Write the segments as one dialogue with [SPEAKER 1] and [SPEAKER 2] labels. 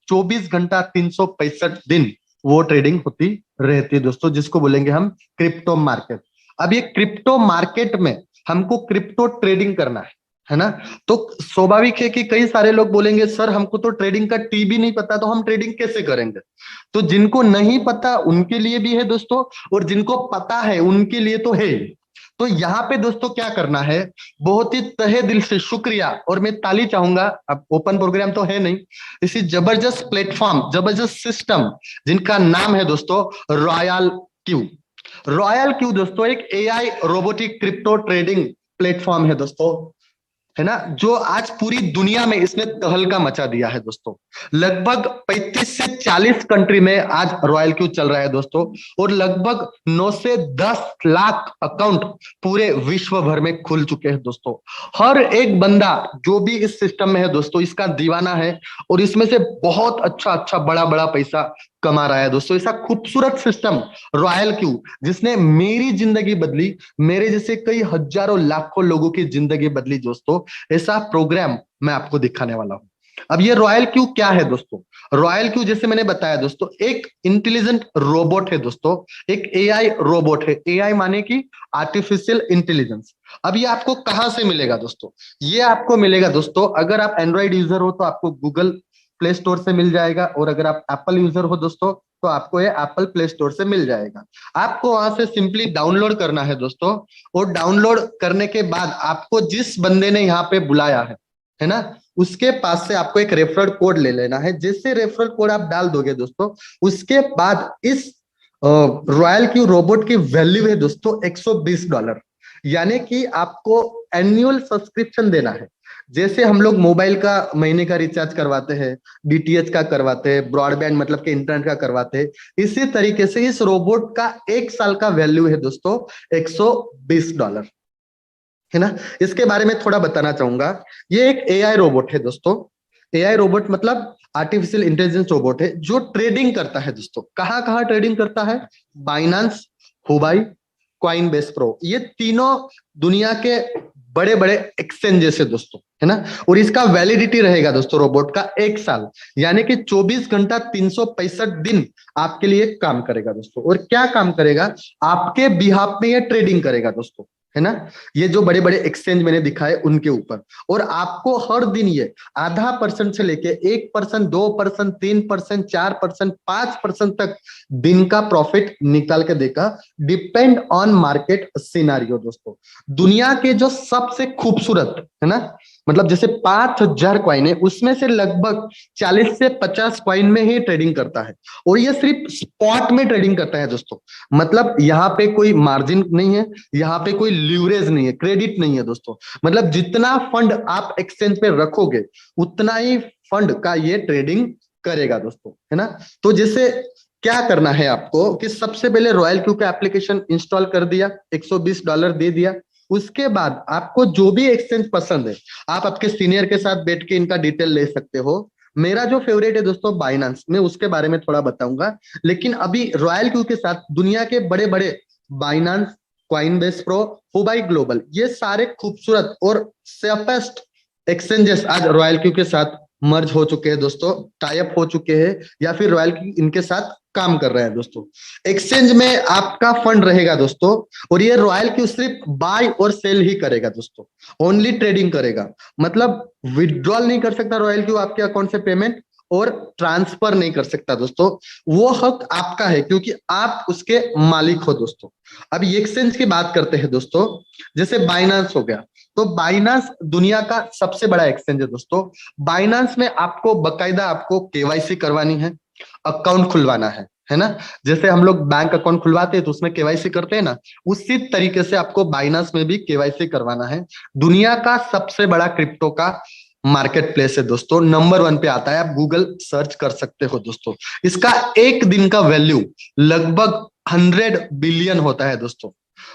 [SPEAKER 1] 24 घंटा 365 दिन वो ट्रेडिंग होती रहती है दोस्तों, जिसको बोलेंगे हम क्रिप्टो मार्केट। अब ये क्रिप्टो मार्केट में हमको क्रिप्टो ट्रेडिंग करना है ना। तो स्वाभाविक है कि कई सारे लोग बोलेंगे सर हमको तो ट्रेडिंग का टी भी नहीं पता, तो हम ट्रेडिंग कैसे करेंगे। तो जिनको नहीं पता उनके लिए भी है दोस्तों, और जिनको पता है उनके लिए तो है। तो यहाँ पे दोस्तों क्या करना है, बहुत ही तहे दिल से शुक्रिया और मैं ताली चाहूंगा। अब ओपन प्रोग्राम तो है नहीं, इसी जबरदस्त प्लेटफॉर्म, जबरदस्त सिस्टम जिनका नाम है दोस्तों रॉयल क्यू। रॉयल क्यू दोस्तों एक AI robotic crypto trading platform है दोस्तों, है ना, जो आज पूरी दुनिया में इसने तहलका मचा दिया है दोस्तों। लगभग 35 से 40 कंट्री में आज रॉयल क्यू चल रहा है दोस्तों, और लगभग 9 से 10 लाख अकाउंट पूरे विश्व भर में खुल चुके हैं दोस्तों। हर एक बंदा जो भी इस सिस्टम में है दोस्तों इसका दीवाना है, और इसमें से बहुत अच्छा अच्छा बड़ा बड़ा पैसा कमा रहा है दोस्तों। ऐसा खूबसूरत सिस्टम रॉयल क्यू जिसने मेरी जिंदगी बदली, मेरे जैसे कई हजारों लाखों लोगों की जिंदगी बदली दोस्तों, ऐसा प्रोग्राम मैं आपको दिखाने वाला हूं। अब ये रॉयल क्यू क्या है दोस्तों। रॉयल क्यू जैसे मैंने बताया दोस्तों एक इंटेलिजेंट रोबोट है दोस्तों, एक एआई रोबोट है। एआई माने कि आर्टिफिशियल इंटेलिजेंस। अब ये आपको कहां से मिलेगा दोस्तों, ये आपको मिलेगा दोस्तों अगर आप एंड्रॉइड यूजर हो तो आपको गूगल प्ले स्टोर से मिल जाएगा, और अगर आप एप्पल यूजर हो दोस्तों तो आपको ये एप्पल प्ले स्टोर से मिल जाएगा। आपको वहां से सिंपली डाउनलोड करना है दोस्तों, और डाउनलोड करने के बाद आपको जिस बंदे ने यहाँ पे बुलाया है ना, उसके पास से आपको एक रेफरल कोड ले लेना है। जैसे रेफरल कोड आप डाल दोगे दोस्तों, उसके बाद इस रॉयल क्यू रोबोट की वैल्यू है दोस्तों $120, यानी कि आपको एनुअल सब्सक्रिप्शन देना है। जैसे हम लोग मोबाइल का महीने का रिचार्ज करवाते हैं, डीटीएच का करवाते हैं, ब्रॉडबैंड मतलब कि इंटरनेट का करवाते हैं, इसी तरीके से इस रोबोट का 1 साल का वैल्यू है दोस्तों $120, है ना। इसके बारे में थोड़ा बताना चाहूंगा। ये एक एआई रोबोट है दोस्तों। एआई रोबोट मतलब आर्टिफिशियल इंटेलिजेंस रोबोट है जो ट्रेडिंग करता है दोस्तों। कहां कहां ट्रेडिंग करता है, बाइनांस, हुबाई, कॉइनबेस प्रो, ये तीनों दुनिया के बड़े बड़े एक्सचेंजेस है दोस्तों, है ना। और इसका वैलिडिटी रहेगा दोस्तों रोबोट का 1 साल, यानी कि 24 घंटा 365 दिन आपके लिए काम करेगा दोस्तों। और क्या काम करेगा, आपके बिहाफ में ये ट्रेडिंग करेगा दोस्तों, है ना। ये जो बड़े बड़े एक्सचेंज मैंने दिखाए उनके ऊपर, और आपको हर दिन ये ½ % से लेके 1%, 2%, 3%, 4%, 5% तक दिन का प्रॉफिट निकाल के देगा, डिपेंड ऑन मार्केट सिनारियो दोस्तों। दुनिया के जो सबसे खूबसूरत, है ना, मतलब जैसे 5000 कॉइन है उसमें से लगभग 40 से 50 कॉइन में ही ट्रेडिंग करता है, और ये सिर्फ स्पॉट में ट्रेडिंग करता है दोस्तों। मतलब यहाँ पे कोई मार्जिन नहीं है, यहाँ पे कोई लीवरेज नहीं है, क्रेडिट नहीं है दोस्तों। मतलब जितना फंड आप एक्सचेंज पे रखोगे उतना ही फंड का ये ट्रेडिंग करेगा दोस्तों, है ना। तो जैसे क्या करना है आपको कि सबसे पहले रॉयल क्यू का एप्लीकेशन इंस्टॉल कर दिया, $120 दे दिया। उसके बाद आपको जो भी एक्सचेंज पसंद है आप आपके सीनियर के साथ बैठ के इनका डिटेल ले सकते हो। मेरा जो फेवरेट है दोस्तों बाइनांस, मैं उसके बारे में थोड़ा बताऊंगा। लेकिन अभी रॉयल क्यू के साथ दुनिया के बड़े बड़े बाइनांस, कॉइनबेस प्रो, हुबाई ग्लोबल, ये सारे खूबसूरत और सेफेस्ट एक्सचेंजेस आज रॉयल क्यू के साथ मर्ज हो चुके हैं दोस्तों, टाइप हो चुके हैं, या फिर रॉयल क्यू इनके साथ काम कर रहे हैं दोस्तों। एक्सचेंज में आपका फंड रहेगा दोस्तों, और ये रॉयल क्यू सिर्फ बाय और सेल ही करेगा दोस्तों, ओनली ट्रेडिंग करेगा। मतलब विड्रॉल नहीं कर सकता रॉयल क्यू आपके अकाउंट से पेमेंट, और ट्रांसफर नहीं कर सकता दोस्तों। वो हक आपका है क्योंकि आप उसके मालिक हो दोस्तों। अब एक्सचेंज की बात करते हैं दोस्तों, जैसे बाइनांस हो गया, तो बाइनांस दुनिया का सबसे बड़ा एक्सचेंज है दोस्तों। बाइनांस में आपको बकायदा आपको केवाईसी करवानी है, अकाउंट खुलवाना है ना। जैसे हम लोग बैंक अकाउंट खुलवाते हैं तो उसमें केवाईसी करते हैं ना, उसी तरीके से आपको बाइनांस में भी केवाईसी करवाना है। दुनिया का सबसे बड़ा क्रिप्टो का मार्केट प्लेस है दोस्तों, नंबर 1 पे आता है, आप गूगल सर्च कर सकते हो दोस्तों। इसका एक दिन का वैल्यू लगभग 100 बिलियन होता है दोस्तों।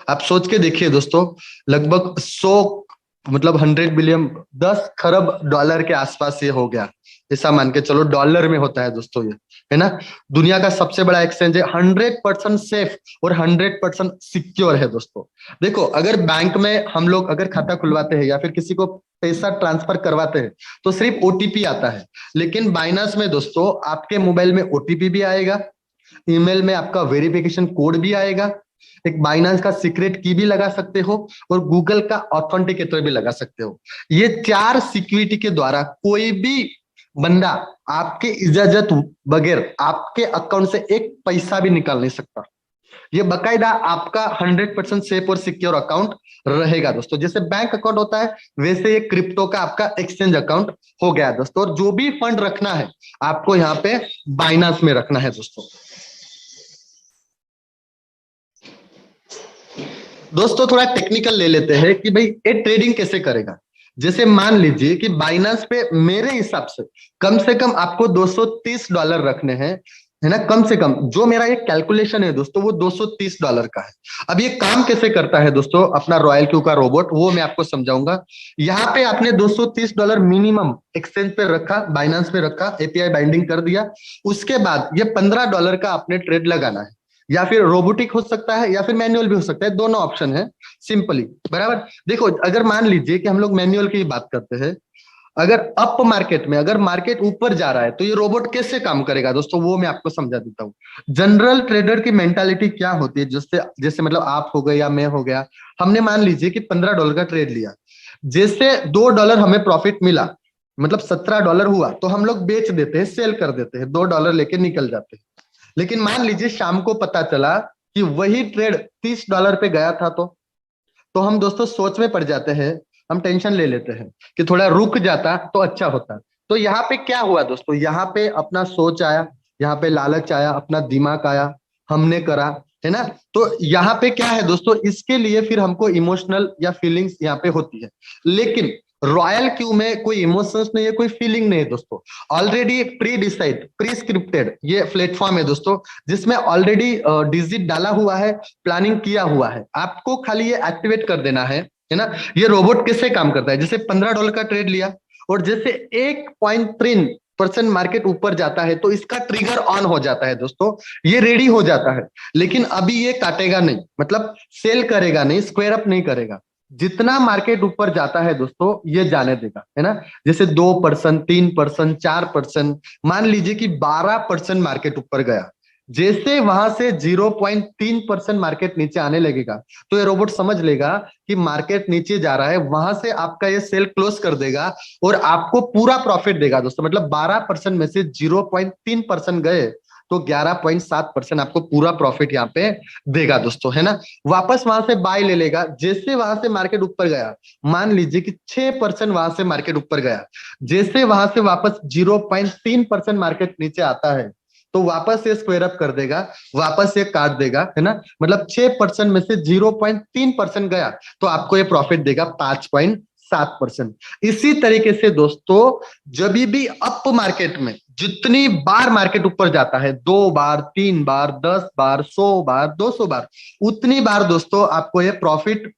[SPEAKER 1] आप सोच के देखिए दोस्तों, लगभग 100 मतलब 100 बिलियन, 10 खरब डॉलर के आसपास ये हो गया। ऐसा मान के चलो, डॉलर में होता है दोस्तों ये, है ना। दुनिया का सबसे बड़ा एक्सचेंज है, 100% सेफ और 100% सिक्योर है दोस्तों। देखो, अगर बैंक में हम लोग अगर खाता खुलवाते हैं या फिर किसी को पैसा ट्रांसफर करवाते हैं तो सिर्फ ओटीपी आता है, लेकिन बाइनांस में दोस्तों आपके मोबाइल में ओटीपी भी आएगा, ईमेल में आपका वेरिफिकेशन कोड भी आएगा, एक बाइनांस का सीक्रेट की भी लगा सकते हो और गूगल का ऑथेंटिकेटर भी लगा सकते हो। ये 4 सिक्योरिटी के द्वारा कोई भी बंदा आपके इजाजत बगैर आपके अकाउंट से एक पैसा भी निकाल नहीं सकता। ये बकायदा आपका 100% सेफ और सिक्योर अकाउंट रहेगा दोस्तों। जैसे बैंक अकाउंट होता है वैसे ये क्रिप्टो का आपका एक्सचेंज अकाउंट हो गया दोस्तों। और जो भी फंड रखना है आपको यहाँ पे बाइनांस में रखना है दोस्तों। दोस्तों थोड़ा टेक्निकल ले लेते हैं कि भाई ये ट्रेडिंग कैसे करेगा। जैसे मान लीजिए कि बाइनांस पे मेरे हिसाब से कम आपको $230 रखने हैं, है ना, कम से कम। जो मेरा एक कैलकुलेशन है दोस्तों वो $230 का है। अब ये काम कैसे करता है दोस्तों अपना रॉयल क्यू का रोबोट, वो मैं आपको समझाऊंगा। यहाँ पे आपने $230 मिनिमम एक्सचेंज पे रखा, बाइनांस पे रखा, एपीआई बाइंडिंग कर दिया। उसके बाद ये $15 का आपने ट्रेड लगाना है, या फिर रोबोटिक हो सकता है या फिर मैनुअल भी हो सकता है, दोनों ऑप्शन है सिंपली, बराबर। देखो, अगर मान लीजिए कि हम लोग मैनुअल की बात करते हैं, अगर अप मार्केट में अगर मार्केट ऊपर जा रहा है तो ये रोबोट कैसे काम करेगा दोस्तों, वो मैं आपको समझा देता हूँ। जनरल ट्रेडर की मेंटालिटी क्या होती है, जैसे जैसे मतलब आप हो गए या मैं हो गया, हमने मान लीजिए कि $15 का ट्रेड लिया, जैसे $2 हमें प्रॉफिट मिला, मतलब $17 हुआ, तो हम लोग बेच देते हैं, सेल कर देते हैं, $2 लेके निकल जाते हैं। लेकिन मान लीजिए शाम को पता चला कि वही ट्रेड $30 पे गया था, तो हम दोस्तों सोच में पड़ जाते हैं, हम टेंशन ले लेते हैं कि थोड़ा रुक जाता तो अच्छा होता। तो यहाँ पे क्या हुआ दोस्तों, यहाँ पे अपना सोच आया, यहाँ पे लालच आया, अपना दिमाग आया, हमने करा, है ना। तो यहाँ पे क्या है दोस्तों, इसके लिए फिर हमको इमोशनल या फीलिंग्स यहाँ पे होती है। लेकिन रॉयल क्यू में कोई इमोशंस नहीं है, कोई फीलिंग नहीं है दोस्तों। Already pre decide, pre scripted ये प्लेटफॉर्म है दोस्तों, जिसमें ऑलरेडी डिजिट डाला हुआ है, प्लानिंग किया हुआ है। आपको खाली ये एक्टिवेट कर देना है ना। ये रोबोट कैसे काम करता है, जैसे $15 का ट्रेड लिया और जैसे 1.3% मार्केट ऊपर जाता है तो इसका ट्रिगर ऑन हो जाता है दोस्तों, ये रेडी हो जाता है। लेकिन अभी ये काटेगा नहीं, मतलब सेल करेगा नहीं, स्क्वायर अप नहीं करेगा। जितना मार्केट ऊपर जाता है दोस्तों ये जाने देगा, है ना। जैसे 2%, 3%, 4%, मान लीजिए कि 12% मार्केट ऊपर गया, जैसे वहां से 0.3% मार्केट नीचे आने लगेगा तो ये रोबोट समझ लेगा कि मार्केट नीचे जा रहा है, वहां से आपका ये सेल क्लोज कर देगा और आपको पूरा प्रॉफिट देगा दोस्तों। मतलब 12% में से 0.3% गए तो 11.7% आपको पूरा प्रॉफिट यहाँ पे देगा दोस्तों, है ना। वापस वहां से बाय ले लेगा, जैसे वहां से मार्केट ऊपर गया, मान लीजिए कि 6% वहां से मार्केट ऊपर गया, जैसे वहां से वापस 0.3% मार्केट नीचे आता है तो वापस ये स्क्वायर अप कर देगा, वापस ये काट देगा, है ना। मतलब 6% में से 0.3% गया तो आपको ये प्रॉफिट देगा 5.7%। इसी तरीके से दोस्तों जब भी अप मार्केट में जितनी बार मार्केट ऊपर जाता है, 2 बार, 3 बार, 10 बार, 100 बार, 200 बार, उतनी बार दोस्तों आपको ये प्रॉफिट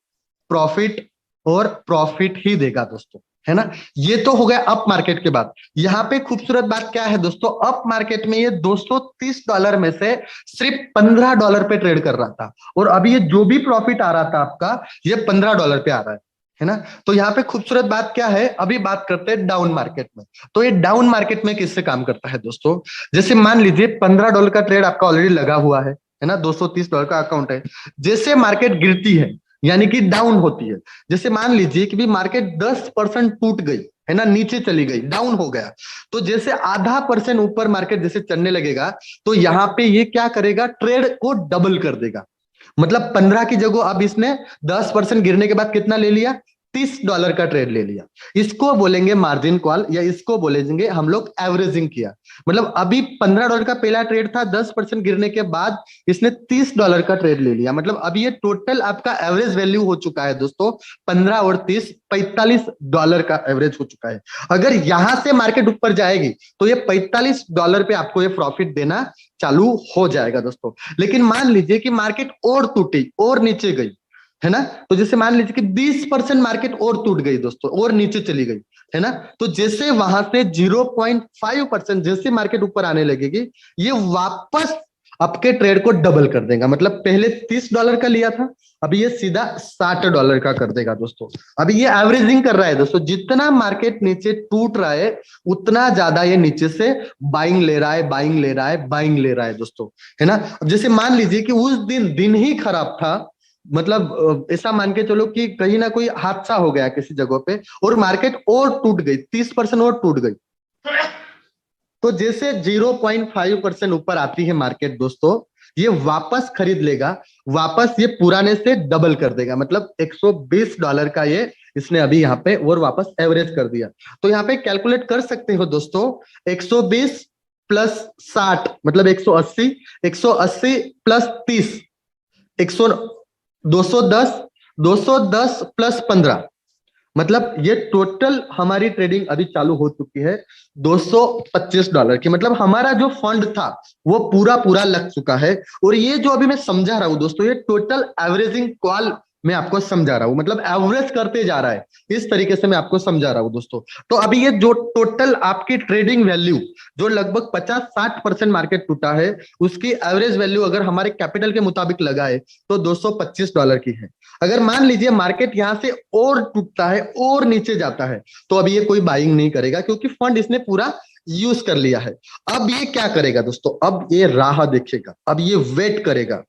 [SPEAKER 1] प्रॉफिट और प्रॉफिट ही देगा दोस्तों, है ना। ये तो हो गया अप मार्केट के बाद। यहाँ पे खूबसूरत बात क्या है दोस्तों, अप मार्केट में ये $230 में से सिर्फ $15 पे ट्रेड कर रहा था और अभी ये जो भी प्रॉफिट आ रहा था आपका ये $15 पे आ रहा है ना। तो यहाँ पे खूबसूरत बात क्या है, अभी बात करते हैं डाउन मार्केट में। तो ये डाउन मार्केट में किससे काम करता है दोस्तों, जैसे मान लीजिए $15 का ट्रेड आपका ऑलरेडी लगा हुआ है ना, $230 का अकाउंट है। जैसे मार्केट गिरती है यानी कि डाउन होती है, जैसे मान लीजिए कि भी मार्केट 10% टूट गई, है ना, नीचे चली गई, डाउन हो गया, तो जैसे आधा % ऊपर मार्केट जैसे चलने लगेगा तो यहाँ पे ये क्या करेगा, ट्रेड को डबल कर देगा। मतलब 15 की जगह अब इसने 10% गिरने के बाद कितना ले लिया, $30 का ट्रेड ले लिया। इसको बोलेंगे मार्जिन कॉल या इसको बोलेंगे हम लोग एवरेजिंग किया। मतलब अभी $15 का पहला ट्रेड था, 10% गिरने के बाद इसने $30 का ट्रेड ले लिया। मतलब अभी ये टोटल आपका एवरेज वैल्यू हो चुका है दोस्तों 15 और 30 $45 का एवरेज हो चुका है। अगर यहां से मार्केट ऊपर जाएगी तो ये $45 पे आपको ये प्रॉफिट देना चालू हो जाएगा दोस्तों। लेकिन मान लीजिए कि मार्केट और टूटी और नीचे गई, है ना, तो जैसे मान लीजिए कि 20% मार्केट और टूट गई दोस्तों और नीचे चली गई, है ना। तो जैसे वहां से 0.5% जैसे मार्केट ऊपर आने लगेगी, ये वापस आपके ट्रेड को डबल कर देगा। मतलब पहले $30 का लिया था, अभी ये सीधा $60 का कर देगा दोस्तों। अभी ये एवरेजिंग कर रहा है दोस्तों, जितना मार्केट नीचे टूट रहा है उतना ज्यादा ये नीचे से बाइंग ले रहा है, बाइंग ले रहा है, बाइंग ले रहा है दोस्तों, है ना। अब जैसे मान लीजिए कि उस दिन दिन ही खराब था, मतलब ऐसा मान के चलो कि कहीं ना कोई हादसा हो गया किसी जगह पे और मार्केट और टूट गई, 30% और टूट गई, तो जैसे 0.5% ऊपर आती है मार्केट दोस्तों, ये वापस खरीद लेगा, वापस ये पुराने से डबल कर देगा। मतलब $120 का ये इसने अभी यहाँ पे और वापस एवरेज कर दिया। तो यहाँ पे कैलकुलेट कर सकते हो दोस्तों, 120 प्लस 60 मतलब 180, 180 प्लस 30 100, 210, 210 प्लस 15, मतलब ये टोटल हमारी ट्रेडिंग अभी चालू हो चुकी है $225 की। मतलब हमारा जो फंड था वो पूरा पूरा लग चुका है। और ये जो अभी मैं समझा रहा हूं दोस्तों, ये टोटल एवरेजिंग कॉल मैं आपको समझा रहा हूं, मतलब एवरेज करते जा रहा है, इस तरीके से मैं आपको समझा रहा हूं दोस्तों। तो अभी ये जो टोटल आपकी ट्रेडिंग वैल्यू जो लगभग 50-60% मार्केट टूटा है, उसकी एवरेज वैल्यू अगर हमारे कैपिटल के मुताबिक लगाए तो $225 की है। अगर मान लीजिए मार्केट यहां से और टूटता है और नीचे जाता है, तो अभी ये कोई बाइंग नहीं करेगा, क्योंकि फंड इसने पूरा यूज कर लिया है। अब ये क्या करेगा दोस्तों, अब ये राह देखेगा, अब ये वेट करेगा,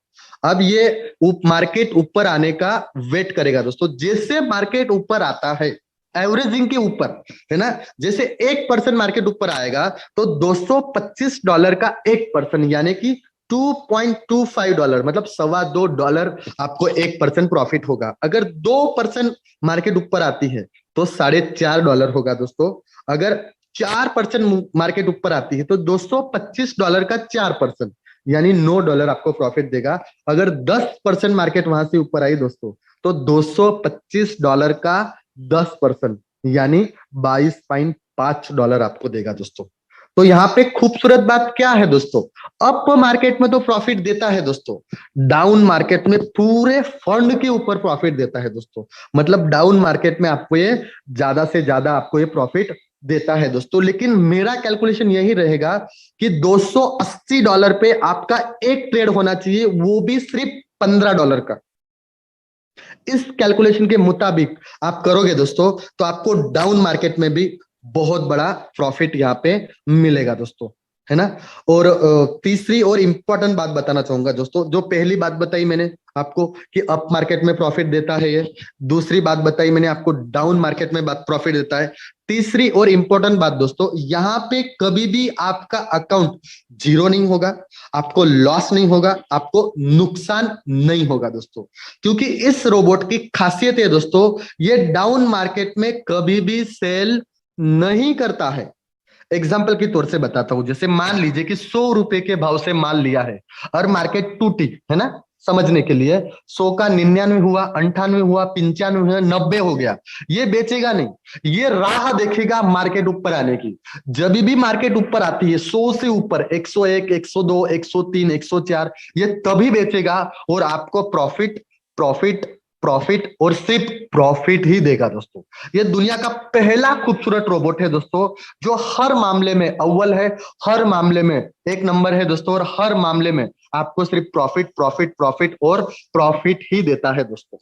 [SPEAKER 1] अब ये मार्केट ऊपर आने का वेट करेगा दोस्तों। जैसे मार्केट ऊपर आता है एवरेजिंग के ऊपर, है ना, जैसे 1% मार्केट ऊपर आएगा तो $225 का 1% यानी कि $2.25, मतलब $2.25 आपको 1% प्रॉफिट होगा। अगर 2% मार्केट ऊपर आती है तो $4.5 होगा दोस्तों। अगर 4% मार्केट ऊपर आती है तो $225 का 4% यानी $9 आपको प्रॉफिट देगा। अगर 10% मार्केट वहां से ऊपर आई दोस्तों तो $225 का 10% यानी $22.5 आपको देगा दोस्तों। तो यहाँ पे खूबसूरत बात क्या है दोस्तों, अप मार्केट में तो प्रॉफिट देता है दोस्तों, डाउन मार्केट में पूरे फंड के ऊपर प्रॉफिट देता है दोस्तों। मतलब डाउन मार्केट में आपको ये ज्यादा से ज्यादा आपको ये प्रॉफिट देता है दोस्तों। लेकिन मेरा कैलकुलेशन यही रहेगा कि $280 पे आपका एक ट्रेड होना चाहिए, वो भी सिर्फ $15 का। इस कैलकुलेशन के मुताबिक आप करोगे दोस्तों तो आपको डाउन मार्केट में भी बहुत बड़ा प्रॉफिट यहाँ पे मिलेगा दोस्तों, है ना। और तीसरी और इंपॉर्टेंट बात बताना चाहूंगा दोस्तों, जो पहली बात बताई मैंने आपको कि अप मार्केट में प्रॉफिट देता है ये, दूसरी बात बताई मैंने आपको डाउन मार्केट में बात प्रॉफिट देता है, तीसरी और इंपॉर्टेंट बात दोस्तों, यहाँ पे कभी भी आपका अकाउंट जीरो नहीं होगा, आपको लॉस नहीं होगा, आपको नुकसान नहीं होगा दोस्तों। क्योंकि इस रोबोट की खासियत है दोस्तों, ये डाउन मार्केट में कभी भी सेल नहीं करता है। एग्जाम्पल के तौर से बताता हूं, जैसे मान लीजिए कि ₹100 के भाव से माल लिया है और मार्केट टूटी, है ना, समझने के लिए 100 का 99 हुआ, 98 हुआ, 95 हुआ, 90 हो गया, ये बेचेगा नहीं, ये राह देखेगा मार्केट ऊपर आने की। जब भी मार्केट ऊपर आती है 100 से ऊपर 101, 102, 103, 104, ये तभी बेचेगा और आपको प्रॉफिट प्रॉफिट प्रॉफिट और सिर्फ प्रॉफिट ही देगा दोस्तों। ये दुनिया का पहला खूबसूरत रोबोट है दोस्तों, जो हर मामले में अव्वल है, हर मामले में एक नंबर है दोस्तों, और हर मामले में आपको सिर्फ प्रॉफिट प्रॉफिट प्रॉफिट और प्रॉफिट ही देता है दोस्तों।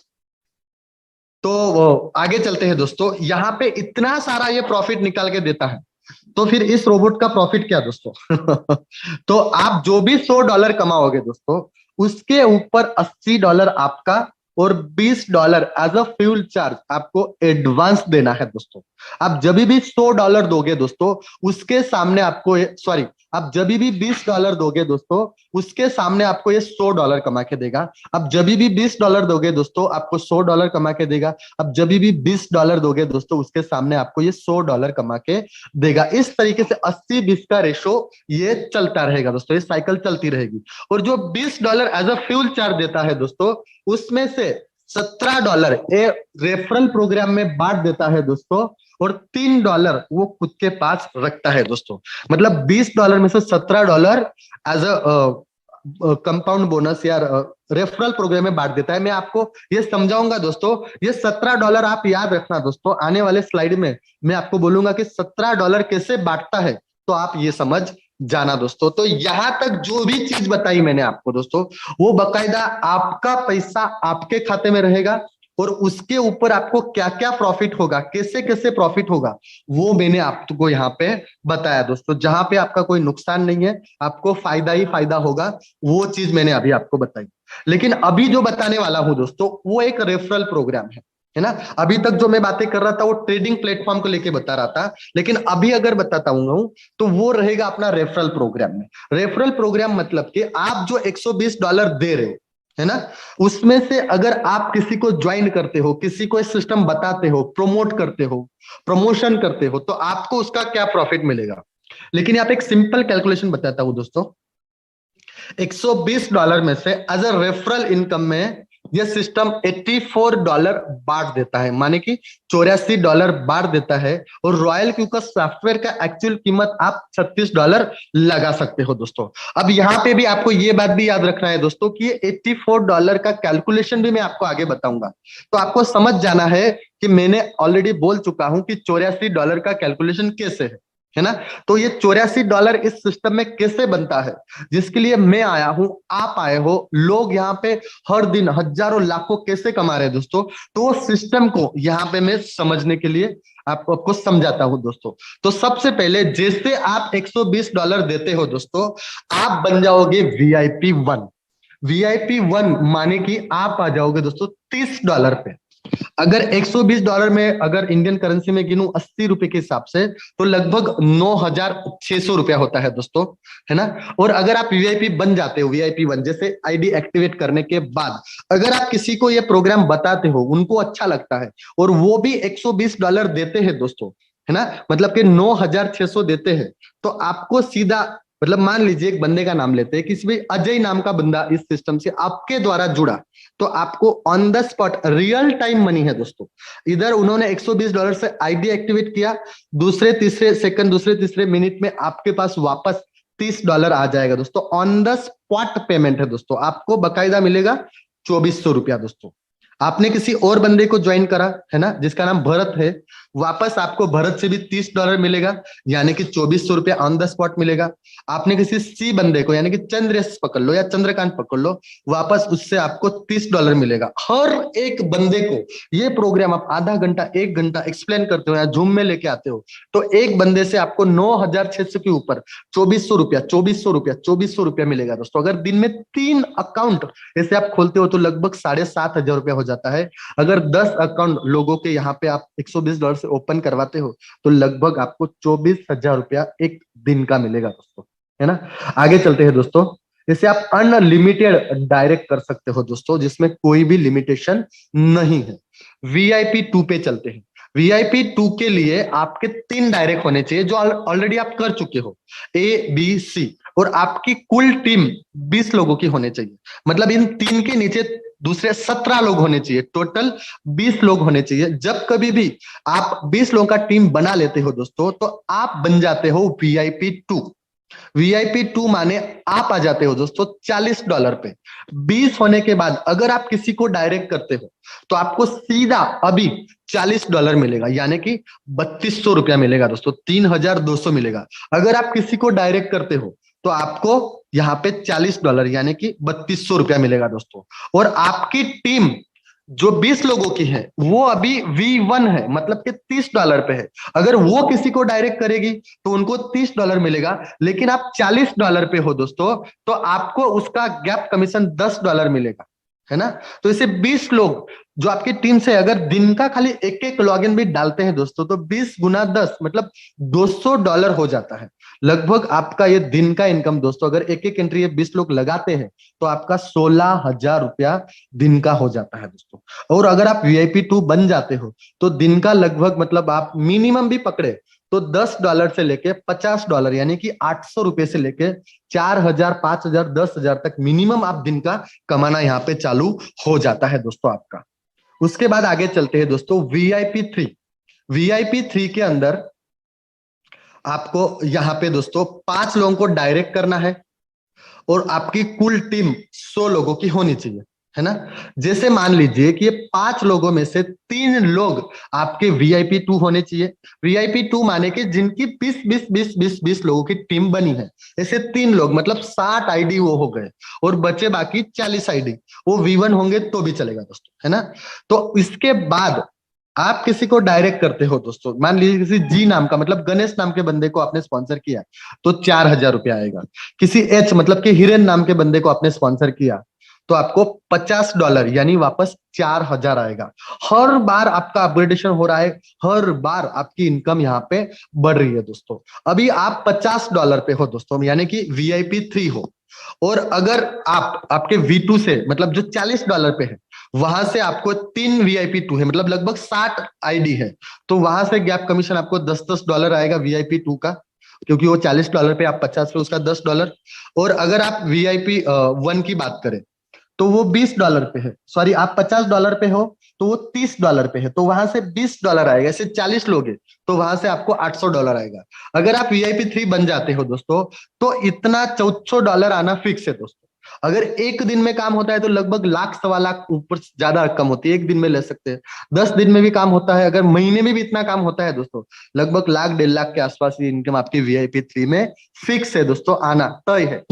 [SPEAKER 1] तो आगे चलते हैं दोस्तों, यहाँ पे इतना सारा ये प्रॉफिट निकाल के देता है, तो फिर इस रोबोट का प्रॉफिट क्या दोस्तों तो आप जो भी $100 कमाओगे दोस्तों, उसके ऊपर $80 आपका और $20 एज अ फ्यूल चार्ज आपको एडवांस देना है दोस्तों। आप जब भी $100 दोगे दोस्तों, उसके सामने आपको, सॉरी, आप जब भी $20 दोगे दोस्तों, उसके सामने आपको ये $100 कमा के देगा। अब जब भी $20 दोगे दोस्तों, आपको $100 कमा के देगा। अब जब भी $20 दोगे दोस्तों, उसके सामने आपको ये $100 कमा के देगा। इस तरीके से 80-20 का रेशो ये चलता रहेगा दोस्तों, ये साइकिल चलती रहेगी। और जो $20 एज अ फ्यूल चार्ज देता है दोस्तों, उसमें से $17 रेफरल प्रोग्राम में बांट देता है दोस्तों, और $3 वो खुद के पास रखता है दोस्तों। मतलब $20 में से $17 एज अ कंपाउंड बोनस या रेफरल प्रोग्राम में बांट देता है। मैं आपको ये समझाऊंगा दोस्तों। ये $17 आप याद रखना दोस्तों, आने वाले स्लाइड में मैं आपको बोलूंगा कि $17 कैसे बांटता है, तो आप ये समझ जाना दोस्तों। तो यहां तक जो भी चीज बताई मैंने आपको दोस्तों, वो बकायदा आपका पैसा आपके खाते में रहेगा, और उसके ऊपर आपको क्या क्या प्रॉफिट होगा, कैसे कैसे प्रॉफिट होगा, वो मैंने आपको यहाँ पे बताया दोस्तों। जहां पे आपका कोई नुकसान नहीं है, आपको फायदा ही फायदा होगा, वो चीज मैंने अभी आपको बताई। लेकिन अभी जो बताने वाला हूं दोस्तों, वो एक रेफरल प्रोग्राम है ना। अभी तक जो मैं बातें कर रहा था वो ट्रेडिंग प्लेटफॉर्म को लेके बता रहा था, लेकिन अभी अगर बताता हूं तो वो रहेगा अपना रेफरल प्रोग्राम में। रेफरल प्रोग्राम मतलब कि आप जो $120 दे रहे हो, है ना, उसमें से अगर आप किसी को ज्वाइन करते हो, किसी को सिस्टम बताते हो, प्रमोट करते हो, प्रमोशन करते हो, तो आपको उसका क्या प्रॉफिट मिलेगा। लेकिन यहाँ पे एक सिंपल कैलकुलेशन बताता हूं दोस्तों। $120 में से एज अ रेफरल इनकम में यह सिस्टम $84 बांट देता है, माने कि $84 बांट देता है। और रॉयल क्यू का सॉफ्टवेयर का एक्चुअल कीमत आप $36 लगा सकते हो दोस्तों। अब यहां पे भी आपको ये बात भी याद रखना है दोस्तों कि ये $84 का कैलकुलेशन भी मैं आपको आगे बताऊंगा। तो आपको समझ जाना है कि मैंने ऑलरेडी बोल चुका हूं कि $84 का कैलकुलेशन कैसे है ना। तो ये $84 इस सिस्टम में कैसे बनता है, जिसके लिए मैं आया हूं, आप आए हो, लोग यहाँ पे हर दिन हजारों लाखों कैसे कमा रहे हैं दोस्तों। तो सिस्टम को यहाँ पे मैं समझने के लिए आपको समझाता हूं दोस्तों। तो सबसे पहले जैसे आप $120 देते हो दोस्तों, आप बन जाओगे VIP 1। VIP 1 माने कि आप आ जाओगे दोस्तों $30 पे। अगर $120 में अगर इंडियन करेंसी में गिनूं 80 रुपए के हिसाब से, तो लगभग 9,600 रुपया होता है दोस्तों, है ना। और अगर आप वीआईपी बन जाते हो, VIP 1 जैसे आईडी एक्टिवेट करने के बाद अगर आप किसी को ये प्रोग्राम बताते हो, उनको अच्छा लगता है और वो भी $120 देते हैं दोस्तों, है ना, मतलब कि 9,600 देते हैं, तो आपको सीधा, मतलब मान लीजिए एक बंदे का नाम लेते हैं, किसी भी अजय नाम का बंदा इस सिस्टम से आपके द्वारा जुड़ा, तो आपको on the spot real time money है दोस्तों। इधर उन्होंने $120 से आईडी एक्टिवेट किया, दूसरे तीसरे सेकंड, दूसरे तीसरे मिनट में आपके पास वापस $30 आ जाएगा दोस्तों। ऑन द स्पॉट पेमेंट है दोस्तों, आपको बकायदा मिलेगा ₹2,400 दोस्तों। आपने किसी और बंदे को ज्वाइन करा, है ना, जिसका नाम भरत है, वापस आपको भरत से भी $30 मिलेगा, यानी कि ₹2,400 ऑन द स्पॉट मिलेगा। आपने किसी सी बंदे को, यानी कि चंद्रेश पकड़ लो या चंद्रकांत पकड़ लो, वापस उससे आपको $30 मिलेगा। हर एक बंदे को ये प्रोग्राम आप आधा घंटा 1 घंटा एक्सप्लेन करते हो या जूम में लेके आते हो, तो एक बंदे से आपको 9,600 के ऊपर ₹2,400 मिलेगा दोस्तों। अगर दिन में 3 अकाउंट ऐसे आप खोलते हो तो लगभग 7,500 रुपया हो जाता है। अगर 10 अकाउंट लोगों के यहाँ पे आप $120 से ओपन करवाते हो, तो लगभग आपको ₹24,000 एक दिन का मिलेगा दोस्तों, है ना। आगे चलते हैं दोस्तों। इसे आप अनलिमिटेड डायरेक्ट कर सकते हो दोस्तों, जिसमें कोई भी लिमिटेशन नहीं है। VIP 2 पे चलते हैं। VIP 2 के लिए आपके 3 डायरेक्ट होने चाहिए, जो ऑलरेडी आप कर चुके हो, ABC, और आपकी कुल टीम 20 लोगों की होने चाहिए। मतलब इन 3 के नीचे दूसरे 17 लोग होने चाहिए, टोटल 20 लोग होने चाहिए। जब कभी भी आप 20 लोगों का टीम बना लेते हो दोस्तों, तो आप बन जाते हो VIP 2। VIP 2 माने आप आ जाते हो दोस्तों $40 पे। 20 होने के बाद अगर आप किसी को डायरेक्ट करते हो, तो आपको सीधा अभी $40 मिलेगा, यानी कि ₹3,200 मिलेगा दोस्तों, 3,200 मिलेगा। अगर आप किसी को डायरेक्ट करते हो, तो आपको यहाँ पे $40 यानी कि ₹3,200 मिलेगा दोस्तों। और आपकी टीम जो 20 लोगों की है, वो अभी V1 है, मतलब कि $30 पे है। अगर वो किसी को डायरेक्ट करेगी तो उनको $30 मिलेगा। लेकिन आप $40 पे हो दोस्तों, तो आपको उसका गैप कमीशन $10 मिलेगा, है ना। तो इसे 20 लोग जो आपकी टीम से अगर दिन का खाली एक एक लॉगिन भी डालते हैं दोस्तों, तो 20 गुना 10 मतलब $200 हो जाता है लगभग आपका ये दिन का इनकम दोस्तों। अगर एक एक एंट्री 20 लोग लगाते हैं, तो आपका ₹16,000 दिन का हो जाता है दोस्तों। और अगर आप VIP 2 बन जाते हो, तो दिन का लगभग, मतलब आप मिनिमम भी पकड़े तो $10 से लेके $50, यानी कि ₹800 से लेके 4,000, 5,000, 10,000 तक मिनिमम आप दिन का कमाना यहाँ पे चालू हो जाता है दोस्तों आपका। उसके बाद आगे चलते हैं दोस्तों VIP 3। VIP 3 के अंदर आपको यहाँ पे दोस्तों 5 लोगों को डायरेक्ट करना है, और आपकी कुल टीम 100 लोगों की होनी चाहिए, है ना। जैसे मान लीजिए कि ये 5 लोगों में से 3 लोग आपके VIP 2 होने चाहिए। VIP 2 माने कि जिनकी 20 लोगों की टीम बनी है, ऐसे 3 लोग मतलब 60 आईडी वो हो गए, और बचे बाकी 40 आईडी, वो V1 होंगे तो भी चलेगा दोस्तों, है ना। तो इसके बाद आप किसी को डायरेक्ट करते हो दोस्तों, मान लीजिए किसी जी नाम का मतलब गणेश नाम के बंदे को आपने स्पॉन्सर किया, तो 4,000 रुपया आएगा। किसी H मतलब कि हिरेन नाम के बंदे को आपने स्पॉन्सर किया, तो आपको $50 यानी वापस 4,000 आएगा। हर बार आपका अपग्रेडेशन हो रहा है, हर बार आपकी इनकम यहाँ पे बढ़ रही है दोस्तों। अभी आप $50 पे हो दोस्तों, यानी कि VIP 3 हो, और अगर आप आपके V2 से मतलब जो $40 पे है, वहां से आपको 3 VIP 2 है, मतलब लगभग 60 आईडी है, तो वहां से गैप कमीशन आपको $10 आएगा VIP 2 का, क्योंकि वो $40 पे, आप 50 पे, उसका $10। और अगर आप VIP 1 की बात करें तो वो $20 पे है, सॉरी आप $50 पे हो तो वो $30 पे है, तो वहां से $20 आएगा। ऐसे 40 लोग हैं तो वहां से आपको $800 आएगा। अगर आप VIP 3 बन जाते हो दोस्तों, तो इतना $400 आना फिक्स है दोस्तों। अगर एक दिन में काम होता है तो लगभग लाख सवा लाख ऊपर ज्यादा रकम होती है, एक दिन में ले सकते हैं। 10 दिन में भी काम होता है, अगर महीने में भी इतना काम होता है दोस्तों, लगभग लाख 1.5 लाख के आसपास ये इनकम आपकी VIP 3 में फिक्स है दोस्तों, आना तय है।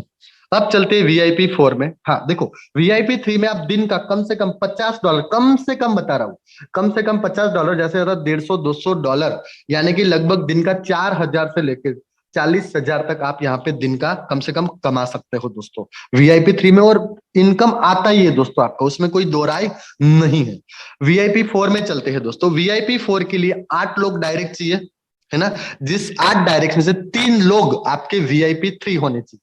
[SPEAKER 1] अब चलते हैं VIP 4 में। हाँ देखो, VIP 3 में आप दिन का कम से कम $50, कम से कम बता रहा हूँ, कम से कम $50, जैसे होता है 150-200, यानी कि लगभग दिन का 4,000 से लेकर 40,000 तक आप यहाँ पे दिन का कम से कम कमा सकते हो दोस्तों VIP 3 में। और इनकम आता ही है दोस्तों आपका, उसमें कोई दो राय नहीं है। VIP 4 में चलते हैं दोस्तों। VIP 4 के लिए 8 लोग डायरेक्ट चाहिए, है ना। जिस 8 डायरेक्ट में से 3 लोग आपके VIP 3 होने चाहिए,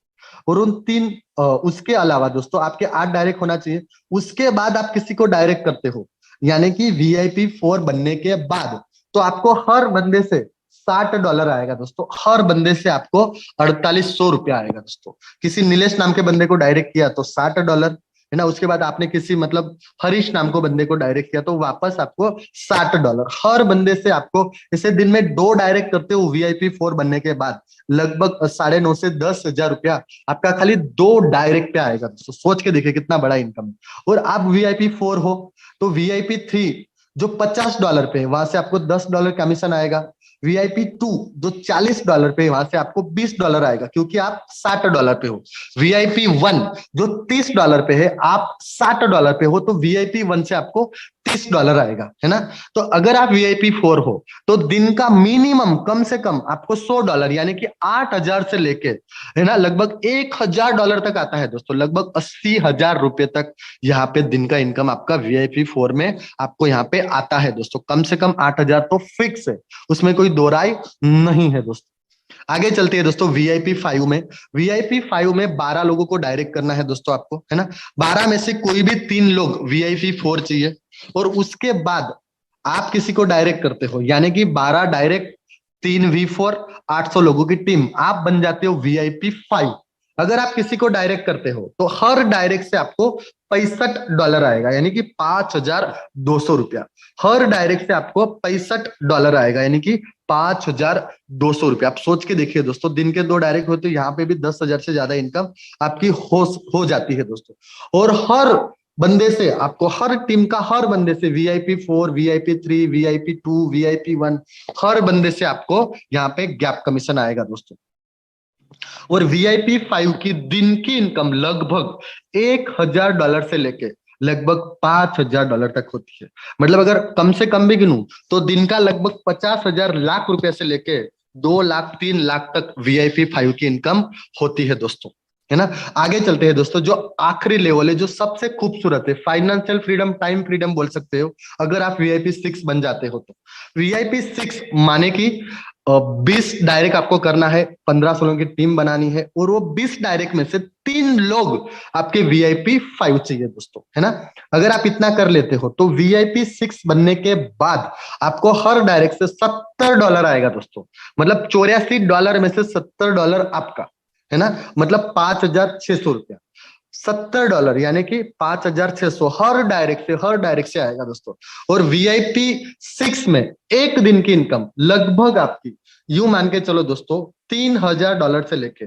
[SPEAKER 1] और उन 3 उसके अलावा दोस्तों आपके 8 डायरेक्ट होना चाहिए। उसके बाद आप किसी को डायरेक्ट करते हो, यानी कि VIP 4 बनने के बाद तो आपको हर बंदे से $60 आएगा दोस्तों, हर बंदे से आपको 4,800 रुपया आएगा दोस्तों। किसी नीलेश नाम के बंदे को डायरेक्ट किया तो $60, है ना। उसके बाद आपने किसी मतलब हरीश नाम को बंदे को डायरेक्ट किया तो वापस आपको $60 हर बंदे से आपको। इसे दिन में 2 डायरेक्ट करते हो VIP 4 बनने के बाद, लगभग 9.5 से 10,000 रुपया आपका खाली 2 डायरेक्ट पे आएगा दोस्तों। सोच के देखिए कितना बड़ा इनकम है। और आप VIP 4 हो तो VIP 3 जो $50 पे है, वहां से आपको $10 कमीशन आएगा। VIP 2 जो $40 पे है, वहां से आपको $20 आएगा, क्योंकि आप $60 पे हो। VIP 1 जो $30 पे है, आप $60 पे हो, तो VIP 1 से आपको $30 आएगा, है ना। तो अगर आप VIP 4 हो तो दिन का मिनिमम कम से कम आपको $100 यानी कि 8,000 से लेके, है ना, लगभग $1,000 तक आता है दोस्तों। लगभग 80,000 रुपए तक यहाँ पे दिन का इनकम आपका VIP 4 में आपको यहाँ पे आता है दोस्तों। कम से कम 8,000 तो फिक्स है, उसमें कोई दो राय नहीं है दोस्तों। आगे चलते हैं दोस्तों VIP 5 में। VIP 5 में 12 लोगों को डायरेक्ट करना है दोस्तों आपको, है ना। 12 में से कोई भी 3 लोग VIP 4 चाहिए, और उसके बाद आप किसी को डायरेक्ट करते हो, यानी कि 12 डायरेक्ट, 3 V4, 800 लोगों की टीम, आप बन जाते हो VIP 5। अगर आप किसी को डायरेक्ट करते हो तो हर डायरेक्ट से आपको $65 आएगा, यानी कि 5,200 रुपया। हर डायरेक्ट से आपको $65 आएगा, यानी कि 5,200 रुपया। आप सोच के देखिए दोस्तों, दिन के 2 डायरेक्ट होते, यहाँ पे भी 10,000 से ज्यादा इनकम आपकी हो जाती है दोस्तों। और हर बंदे से आपको, हर टीम का हर बंदे से VIP 4, VIP 3, VIP 2, VIP 1, हर बंदे से आपको यहाँ पे गैप कमीशन आएगा दोस्तों। और VIP 5 की दिन की इनकम लगभग $1,000 से लेके लगभग $5,000 तक होती है। मतलब अगर कम से कम भी गिनूं तो दिन का लगभग 50,000 लाख रुपए से लेके 2 लाख 3 लाख तक VIP 5 की इनकम होती है दोस्तों, है ना। आगे चलते हैं दोस्तों। जो आखिरी लेवल है, जो सबसे खूबसूरत है, फाइनेंशियल फ्रीडम, टाइम फ्रीडम बोल सकते हो, अगर आप VIP 6 बन जाते हो तो। VIP 6 माने कि 20 डायरेक्ट आपको करना है, 15-16 की टीम बनानी है, और वो 20 डायरेक्ट में से 3 लोग आपके VIP 5 चाहिए दोस्तों, है ना। अगर आप इतना कर लेते हो तो VIP 6 बनने के बाद आपको हर डायरेक्ट से $70 आएगा दोस्तों। मतलब $84 में से $70 आपका, है ना। मतलब 5,600 रुपया, $70 यानी कि 5,600 हर डायरेक्ट से आएगा दोस्तों। और VIP 6 में एक दिन की इनकम लगभग आपकी, यूं मान के चलो दोस्तों, $3,000 से लेके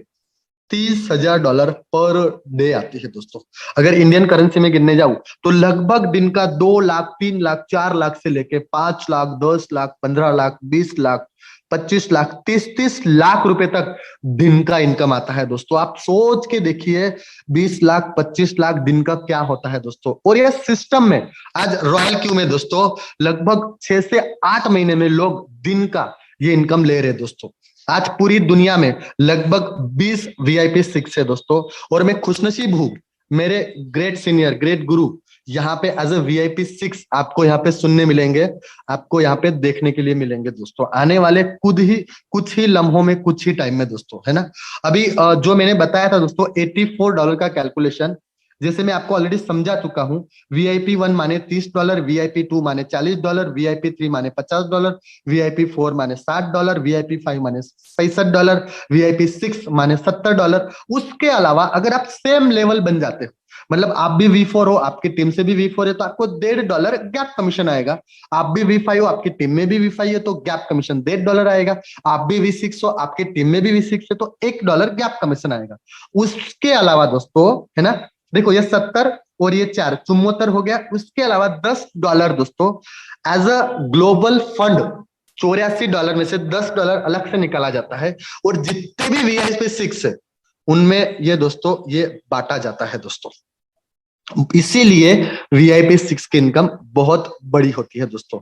[SPEAKER 1] $30,000 पर डे आती है दोस्तों। अगर इंडियन करेंसी में गिनने जाऊं तो लगभग दिन का 2 लाख, 3 लाख, 4 लाख से लेके 5 लाख, 10 लाख, 15 लाख, 20 लाख, 25 लाख, 30-30 लाख रुपए तक दिन का इनकम आता है दोस्तों। आप सोच के देखिए 20 लाख, 25 लाख दिन का क्या होता है दोस्तों। और यह सिस्टम में आज रॉयल क्यू में दोस्तों लगभग 6 से 8 महीने में लोग दिन का ये इनकम ले रहे हैं दोस्तों। आज पूरी दुनिया में लगभग 20 वीआईपी 6 है दोस्तों। और मैं खुशनसीब हूं, मेरे ग्रेट सीनियर, ग्रेट गुरु यहाँ पे एज अ वीआईपी 6 आपको यहाँ पे सुनने मिलेंगे, आपको यहाँ पे देखने के लिए मिलेंगे दोस्तों, आने वाले कुछ ही लम्हों में, कुछ ही टाइम में दोस्तों, है ना। अभी जो मैंने बताया था दोस्तों $84 का कैलकुलेशन, जैसे मैं आपको ऑलरेडी समझा चुका हूं। वीआईपी 1 माने $30, वीआईपी 2 माने $40, वीआईपी 3 माने $50, वीआईपी 4 माने $60, वीआईपी 5 माने $65, वीआईपी 6 माने $70। उसके अलावा अगर आप सेम लेवल बन जाते हो, मतलब आप भी V4 हो, आपकी टीम से भी V4 है, तो आपको $1.5 गैप कमीशन आएगा। आप भी V5 हो, आपकी टीम में भी V5 है, तो गैप कमीशन $1.5 आएगा। आप भी V6 हो, आपकी टीम में भी V6 है, तो $1 गैप कमीशन आएगा। उसके अलावा दोस्तों, है ना, देखो ये 70 और ये 4 74 हो गया। उसके अलावा $10 दोस्तों एज अ ग्लोबल फंड, $84 में से $10 अलग से निकाला जाता है। और जितने भी वीआईपी 6 है उनमें ये दोस्तों ये बांटा जाता है दोस्तों। इसीलिए वीआईपी 6 की इनकम बहुत बड़ी होती है दोस्तों।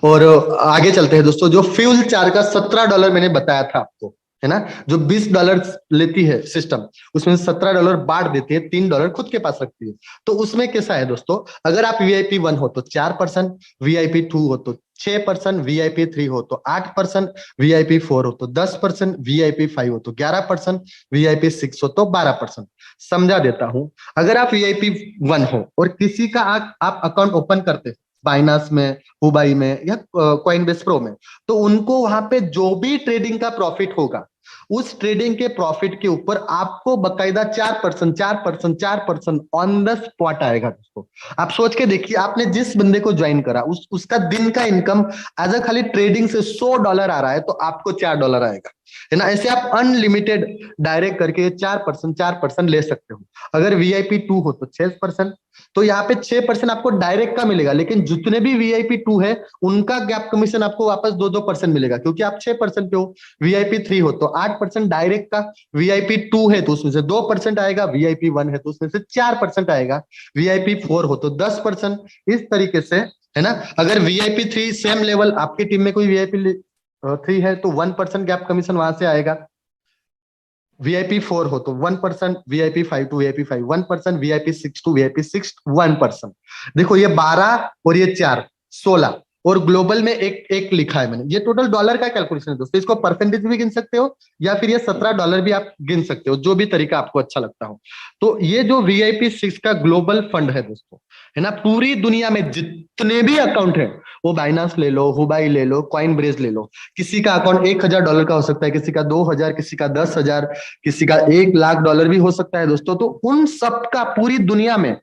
[SPEAKER 1] और आगे चलते हैं दोस्तों। जो फ्यूल चार्ज का $17 मैंने बताया था आपको, है ना, जो $20 लेती है सिस्टम, उसमें $17 बांट देती है, $3 खुद के पास रखती है। तो उसमें कैसा है दोस्तों, अगर आप वीआईपी 1 हो तो 4%, वीआईपी 2 हो तो 6%, वीआईपी 3 हो तो 8%, वीआईपी 4 हो तो 10%, वीआईपी 5 हो तो 11%, वीआईपी 6 हो तो 12%। समझा देता हूं, अगर आप वीआईपी 1 हो और किसी का आप अकाउंट ओपन करते बाइनास में, हुबाई में या कॉइनबेस प्रो में, तो उनको वहां पे जो भी ट्रेडिंग का प्रॉफिट होगा, उस ट्रेडिंग के प्रॉफिट के ऊपर आपको बकायदा 4%, 4%, 4% ऑन द स्पॉट आएगा दोस्तों। आप सोच के देखिए, आपने जिस बंदे को ज्वाइन करा उसका दिन का इनकम एज अ खाली ट्रेडिंग से $100 आ रहा है, तो आपको $4 आएगा, है ना। ऐसे आप अनलिमिटेड डायरेक्ट करके 4%, 4% ले सकते हो। अगर वीआईपी 2 हो तो 6%, तो यहाँ पे 6% आपको डायरेक्ट का मिलेगा। लेकिन जितने भी वीआईपी 2 है उनका गैप कमीशन आपको वापस 2-2% मिलेगा, क्योंकि आप 6% पे हो। वीआईपी 3 हो तो 8% डायरेक्ट का, वीआईपी 2 है तो उसमें से 2% आएगा, वीआईपी 1 है तो उसमें से 4% आएगा, वीआईपी 4 हो तो 10%। इस तरीके से, है ना। अगर वीआईपी 3 सेम लेवल, आपकी टीम में कोई वीआईपी 3 है तो 1% गैप कमीशन वहां से आएगा। वीआईपी 4 हो तो 1%, VIP 5 to VIP 5 1%, VIP 6 to VIP 6 1%। देखो ये 12 और ये 4 16, और ग्लोबल में एक एक लिखा है मैंने, ये टोटल डॉलर का कैलकुलेशन है दोस्तों। इसको परसेंटेज भी गिन सकते हो या फिर ये $17 भी आप गिन सकते हो, जो भी तरीका आपको अच्छा लगता हो। तो ये जो वीआईपी 6 का ग्लोबल फंड है दोस्तों, है ना, पूरी दुनिया में जितने भी अकाउंट है, वो बाइनांस ले लो, हुबाई ले लो, कॉइन ब्रेज ले लो, किसी का अकाउंट $1,000 का हो सकता है, किसी का 2,000, किसी का 10,000, किसी का $1,00,000 भी हो सकता है दोस्तों। तो उन सबका पूरी दुनिया में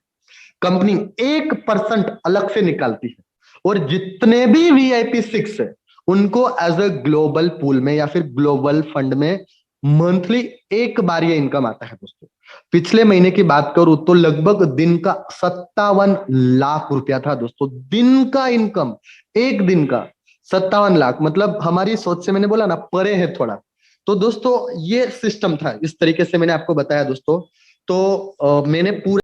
[SPEAKER 1] कंपनी 1% अलग से निकालती है। और जितने भी वीआईपी 6 है उनको एज अ ग्लोबल पूल में या फिर ग्लोबल फंड में मंथली एक बार ये इनकम आता है दोस्तों। पिछले महीने की बात करूं तो लगभग दिन का 57 लाख रुपया था दोस्तों। दिन का इनकम, एक दिन का 57 लाख, मतलब हमारी सोच से, मैंने बोला ना, परे है थोड़ा। तो दोस्तों ये सिस्टम था, इस तरीके से मैंने आपको बताया दोस्तों। तो मैंने पूरा